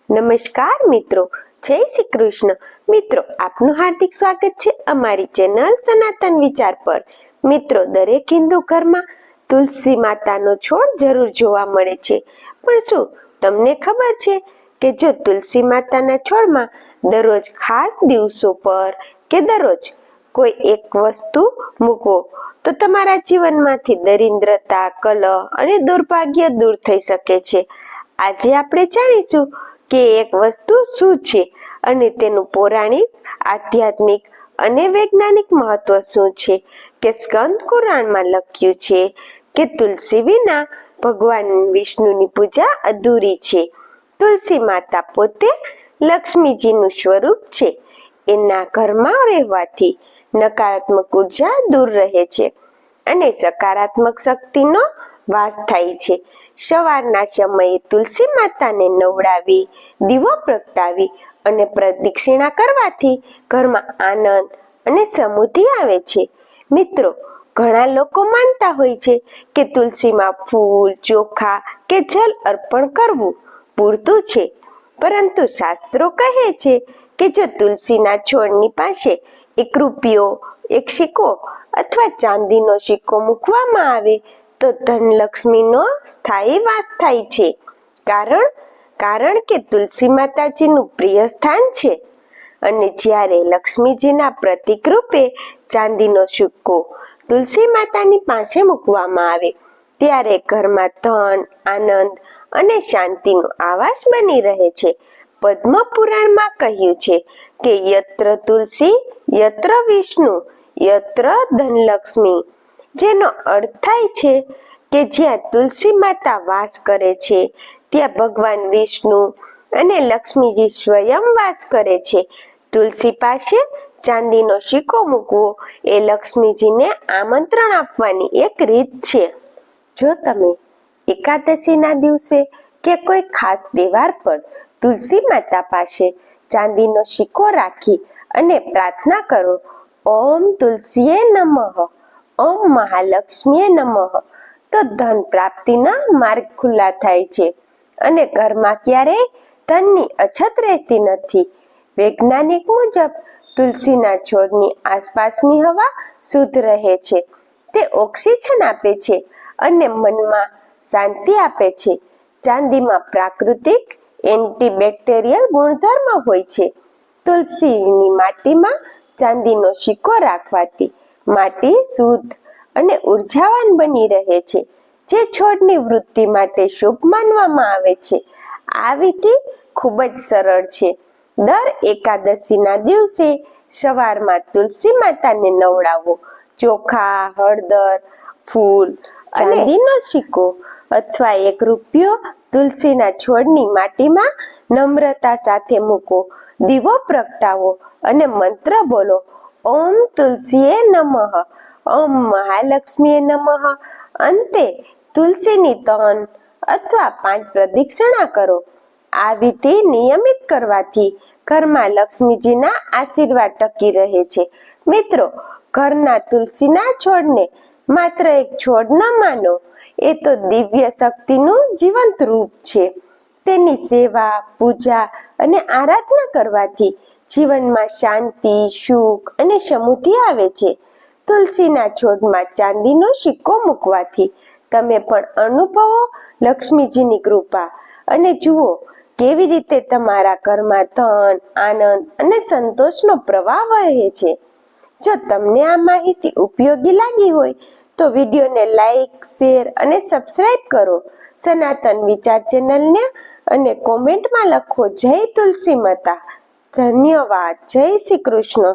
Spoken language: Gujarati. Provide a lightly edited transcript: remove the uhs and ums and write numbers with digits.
નમસ્કાર મિત્રો, જય શ્રી કૃષ્ણ. મિત્રો, આપનું હાર્દિક સ્વાગત છે અમારી ચેનલ સનાતન વિચાર પર. મિત્રો, દરેક હિન્દુ ઘરમાં તુલસી માતાનો છોડ જરૂર જોવા મળે છે. પણ શું તમને ખબર છે કે જો તુલસી માતાના છોડમાં દરરોજ ખાસ દિવસો પર કે દરરોજ કોઈ એક વસ્તુ મૂકો તો તમારા જીવનમાંથી દરિદ્રતા, કલહ અને દુર્ભાગ્ય દૂર થઈ શકે છે. આજે આપણે જાણીશું કે એક વસ્તુ શું છે અને તેનું પૌરાણિક, આધ્યાત્મિક અને વૈજ્ઞાનિક મહત્વ શું છે. કે સ્કંદ પુરાણમાં લખ્યું છે કે તુલસી વિના ભગવાન વિષ્ણુની પૂજા અધૂરી છે. તુલસી માતા પોતે લક્ષ્મીજીનું સ્વરૂપ છે. એના ઘરમાં રહેવાથી નકારાત્મક ઉર્જા દૂર રહે છે અને સકારાત્મક શક્તિનો વાસ થાય છે. સવારના સમયે તુલસી માતાને નવડાવી, દીવો પ્રગટાવી અને પ્રદક્ષિણા કરવાથી ઘરમાં આનંદ અને સમૃદ્ધિ આવે છે. મિત્રો, ઘણા લોકો માનતા હોય છે કે તુલસીમાં ફૂલ, ચોખા કે જલ અર્પણ કરવું પૂરતું છે. પરંતુ શાસ્ત્રો કહે છે કે જો તુલસીના છોડની પાસે 1 રૂપિયો, 1 સિક્કો અથવા ચાંદીનો સિક્કો મૂકવામાં આવે તો ધનલક્ષ્મીનો સ્થાયી વાસ થાય છે. કારણ કે તુલસી માતાજીનું પ્રિય સ્થાન છે. અને જ્યારે લક્ષ્મીજીના પ્રતીક રૂપે ચાંદીનો સિક્કો તુલસી માતાની પાસે મૂકવામાં આવે ત્યારે ઘરમાં ધન, આનંદ અને શાંતિનો આવાસ બની રહે છે. પદ્મ પુરાણમાં કહ્યું છે કે યત્ર તુલસી યત્ર વિષ્ણુ યત્ર ધનલક્ષ્મી, જેનો અર્થ થાય છે કે જ્યાં તુલસી માતા વાસ કરે છે ત્યાં ભગવાન વિષ્ણુ અને લક્ષ્મીજી સ્વયં વાસ કરે છે. તુલસી પાસે ચાંદીનો સિક્કો મૂકવો એ લક્ષ્મીજીને આમંત્રણ આપવાની એક રીત છે. જો તમે એકાદશીના દિવસે કે કોઈ ખાસ તહેવાર પર તુલસી માતા પાસે ચાંદીનો સિક્કો રાખી અને પ્રાર્થના કરો, ઓમ તુલસીએ નમઃ, ઓમ મહાલક્ષ્મીએ નમઃ, તો ધન પ્રાપ્તિના માર્ગ ખુલ્લા થાય છે અને ઘરમાં ક્યારેય ધનની અછત રહેતી નથી. વૈજ્ઞાનિક મુજબ તુલસીના છોડની આસપાસની હવા શુદ્ધ રહે છે. તે ઓક્સિજન આપે છે અને મનમાં શાંતિ આપે છે. ચાંદીમાં પ્રાકૃતિક એન્ટીબેક્ટેરિયલ ગુણધર્મ હોય છે. તુલસીની માટીમાં ચાંદીનો સિક્કો રાખવાથી માટી શુદ્ધ અને ઉર્જાવાન બની રહે છે, જે છોડની વૃદ્ધિ માટે શુભ માનવામાં આવે છે. આ વિધિ ખૂબ જ સરળ છે. દર એકાદશીના દિવસે સવારમાં તુલસી માતાને નવડાવો. ચોખા, હળદર, ફૂલ, ચાંદીનો સિક્કો અથવા 1 રૂપિયો તુલસીના છોડની માટીમાં નમ્રતા સાથે મૂકો. દીવો પ્રગટાવો અને મંત્ર બોલો, ઓમ તુલસીએ નમઃ, ઓમ મહાલક્ષ્મીએ નમઃ. અંતે તુલસીની 3 અથવા 5 પ્રદક્ષિણા કરો. આ વિધિ નિયમિત કરવાથી ઘરમાં લક્ષ્મીજીના આશીર્વાદ ટકી રહે છે. મિત્રો, ઘરના તુલસીના છોડને માત્ર એક છોડ ન માનો, એ તો દિવ્ય શક્તિનું જીવંત રૂપ છે. તેની સેવા, પૂજા અને આરાધના કરવાથી જીવનમાં શાંતિ, સુખ અને સમૃદ્ધિ આવે છે. તુલસીના છોડમાં ચાંદીનો સિક્કો મૂકવાથી તમે પણ અનુભવો લક્ષ્મીજીની કૃપા અને જુઓ કેવી રીતે તમારા ઘરમાં ધન, આનંદ અને સંતોષનો પ્રવાહ વહે છે. જો તમને આ માહિતી ઉપયોગી લાગી હોય તો વિડીયોને લાઈક, શેર અને સબસ્ક્રાઇબ કરો. સનાતન વિચાર ચેનલને અને કોમેન્ટમાં લખો, જય તુલસી માતા. ધન્યવાદ. જય શ્રી કૃષ્ણ.